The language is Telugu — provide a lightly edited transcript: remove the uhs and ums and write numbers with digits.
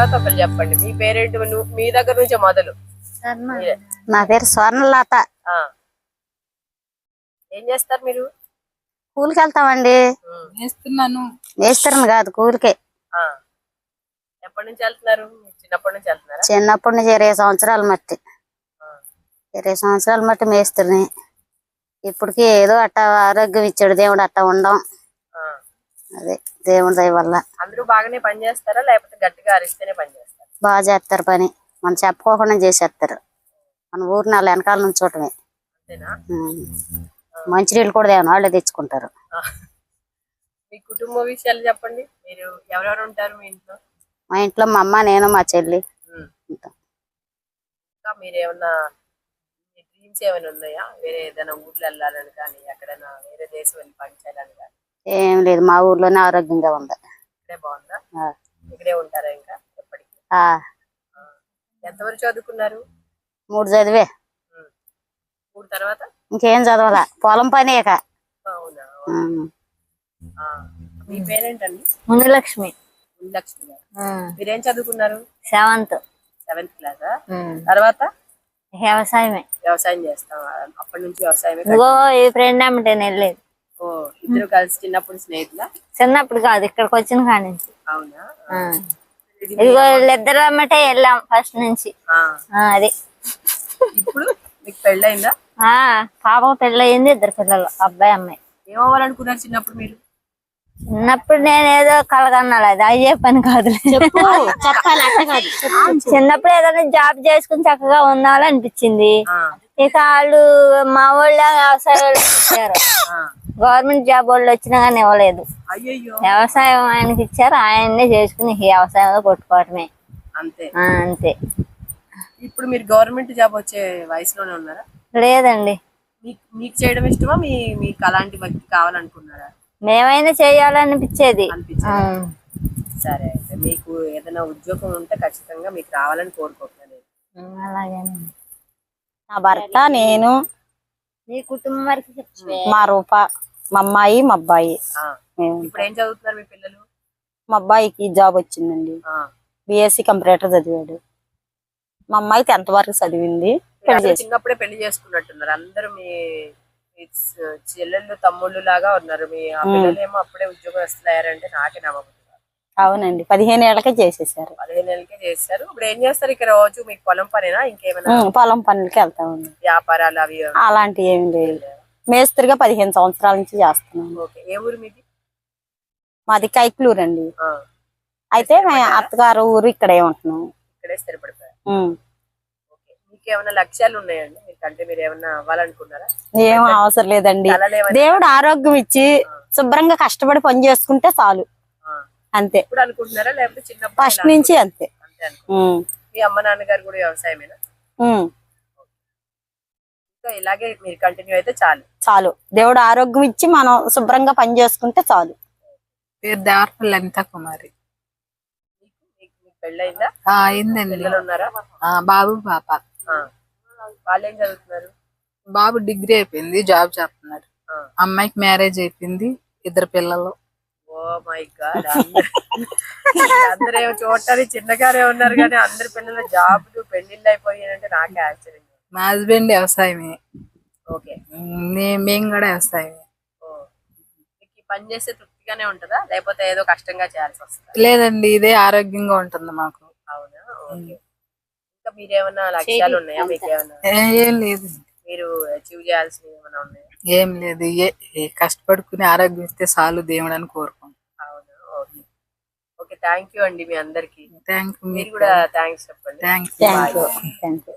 తర్వాత ఒకరు చెప్పండి. మీ పేరేంటి? మీ దగ్గర నుంచే మొదలు. నా పేరు స్వర్ణలత. ఏం చేస్తారు మీరు? కూలికి వెళ్తామండి. మేస్తున్నాను కాదు, కూలికే. ఎప్పటి నుంచి వెళ్తున్నారు? చిన్నప్పటి నుంచి వెళ్తున్నారా? చిన్నప్పటి నుంచి 20 సంవత్సరాల మట్టి 20 సంవత్సరాల మట్టి మేస్తుని. ఇప్పటికి ఏదో అట్ట ఆరోగ్యం ఇచ్చాడు దేవుడు, అట్ట ఉండం. అదే దేవుడి దయ వల్ల. అందరూ బాగానే పని చేస్తారా లేకపోతే గట్టిగా అరిస్తేనే పని చేస్తారా? బాగా చేస్తారు పని, మనం చెప్పుకోకుండా చేసేస్తారు. మన ఊరు నాలుగు వెనకాల నుంచి చూడటమే. మంచినీళ్ళు కూడా దేవన వాళ్ళే తెచ్చుకుంటారు. మీ కుటుంబ విషయాలు చెప్పండి. మీరు ఎవరెవరు ఉంటారు మీ ఇంట్లో? మా ఇంట్లో మా అమ్మ, నేను, మా చెల్లి. ఇంకా మీరేమన్నా డ్రీమ్స్ ఏమైనా ఉన్నాయా? వేరే ఏదైనా ఊర్లో వెళ్ళాలని కానీ, ఎక్కడైనా వేరే దేశం వెళ్ళి పనిచేయాలని కానీ? ఏం లేదు, మా ఊర్లోనే ఆరోగ్యంగా ఉంది. ఇక్కడే బాగుందా? ఇక్కడే ఉంటారా ఇంకా ఎప్పటికీ? ఎంతవరకు చదువుకున్నారు? 3 చదివే. 3 తర్వాత ఇంకేం చదవాలా, పొలం పని. అవునా? మీ పేరేంటండి? మునిలక్ష్మి. మునిలక్ష్మి గారు. మీరేం చదువుకున్నారు? 7th క్లాసా? తర్వాత వ్యవసాయమే. వ్యవసాయం చేస్తాం. అప్పటి నుంచి వ్యవసాయమే. ఈ ఫ్రెండ్ అమ్మటే వెళ్ళలేదు. ఇద్దరు కలిసి చిన్నప్పుడు స్నేహితులా? చిన్నప్పుడు కాదు, ఇక్కడికి వచ్చిన కాడి నుంచి. అవునా? ఇదిగో వీళ్ళిద్దరు అమ్మటే వెళ్ళాం ఫస్ట్ నుంచి. అది ఇప్పుడు మీకు పెళ్ళయిందా? పాప పెళ్ళయింది, 2 పిల్లలు, అబ్బాయి అమ్మాయి. ఏమవ్వాలనుకున్నారు చిన్నప్పుడు మీరు? చిన్నప్పుడు నేనేదో కలగన్నాడు, అది అయ్యే పని కాదు. చిన్నప్పుడు ఏదైనా జాబ్ చేసుకుని చక్కగా ఉండాలనిపించింది. ఇక వాళ్ళు మా వాళ్ళ వ్యవసాయ వాళ్ళు ఇచ్చారు, గవర్నమెంట్ జాబ్ వాళ్ళు వచ్చినా కానీ ఇవ్వలేదు. వ్యవసాయం ఆయనకి ఇచ్చారు, ఆయన్నే చేసుకుని వ్యవసాయంలో కొట్టుకోవటమే. అంతే. ఇప్పుడు మీరు గవర్నమెంట్ జాబ్ వచ్చే వయసులోనే ఉన్నారా? లేదండి. మీకు చేయడం ఇష్టమా? మీకు అలాంటి వ్యక్తి కావాలనుకున్నారా? మేమైనా చేయాలనిపించేది. సరే, అయితే మీకు ఏదైనా ఉద్యోగం ఉంటే ఖచ్చితంగా మీకు రావాలని కోరుకుంటున్నాను. అలాగేనండి. నా భర్త, నేను, మీ కుటుంబం వరకు మా రూప, మా అమ్మాయి, మా అబ్బాయి. ఇప్పుడు ఏం చదువుతున్నారు మీ పిల్లలు? మా అబ్బాయికి జాబ్ వచ్చిందండి, BSc కంప్యూటర్ చదివాడు. మా అమ్మాయి 10th వరకు చదివింది. చిన్నప్పుడే పెళ్లి చేసుకున్నట్టున్నారు అందరూ. మీ చెల్లెళ్ళు తమ్ముళ్ళు లాగా ఉన్నారు. మీ పిల్లలు ఏమో అప్పుడే ఉద్యోగం వస్తున్నారంటే నాకే నమ్మకం. అవునండి, 15 ఏళ్ళకే చేసేసారు. 15 ఏళ్ళకే చేశారు. ఇప్పుడు ఏం చేస్తారు ఇక్కడ? రోజు మీకు పొలం పనేనా ఇంకేమైనా? పొలం పనులకి వెళ్తామండి. వ్యాపారాలు అవి అలాంటివి ఏమి లేదు. మేస్త్రిగా 15 సంవత్సరాల నుంచి చేస్తున్నాను. ఏ ఊరు మీది? మాది కైక్లూరు అండి. అయితే అత్తగారు ఊరు ఇక్కడే ఉంటున్నాం. ఇక్కడే స్థిరపడిపోయారు. మీకేమైనా లక్ష్యాలు ఉన్నాయండి? మీకంటే మీరు ఏమన్నా అవ్వాలనుకున్నారా? ఏం అవసరం లేదండి, దేవుడు ఆరోగ్యం ఇచ్చి శుభ్రంగా కష్టపడి పని చేసుకుంటే చాలు, అంతే. ఇప్పుడు అనుకుంటున్నారా లేకపోతే చిన్నప్పుడు? ఫస్ట్ నుంచి అంతే. మీ అమ్మ నాన్నగారు కూడా వ్యవసాయమేనా? ఇంకా ఇలాగే మీరు కంటిన్యూ అయితే చాలు. దేవుడు ఆరోగ్యం ఇచ్చి మనం శుభ్రంగా పని చేసుకుంటే చాలు. పేరు దేవరపల్లి లలిత కుమారి. పెళ్ళయిందా? అయిందండి. పిల్లలు ఉన్నారా? బాబు, పాప. వాళ్ళు ఏం చదువుతున్నారు? బాబు డిగ్రీ అయిపోయింది, జాబ్ చేస్తున్నాడు. అమ్మాయికి మ్యారేజ్ అయిపోయింది, 2 పిల్లలు. ఓ మై గాడ్, అందరూ ఏమో చూడటానికి చిన్నగానే ఉన్నారు కానీ అందరి పిల్లలు జాబ్లు పెళ్లిళ్ళు అయిపోయాయంటే నాకే ఆశ్చర్యం. మా హస్బెండ్ వ్యవసాయమే. ఓకే. మేము కూడా వ్యవసాయమే. మీకు పని చేస్తే తృప్తిగానే ఉంటుందా లేకపోతే ఏదో కష్టంగా చేయాల్సి వస్తుందా? లేదండి, ఇదే ఆరోగ్యంగా ఉంటుంది మాకు. అవునా? ఇంకా మీరేమన్నా లక్ష్యాలు ఉన్నాయా? మీకేమన్నా? ఏం లేదు. మీరు అచీవ్ చేయాల్సినవి ఏమైనా ఉన్నాయా? ఏం లేదు, కష్టపడుకుని ఆరోగ్యం ఇస్తే చాలు దేవుడు అని కోరుకుంటాం. అవునా? ఓకే. థ్యాంక్ యూ అండి మీ అందరికి. Thank you. మీరు కూడా థ్యాంక్స్ చెప్పండి. Thank you.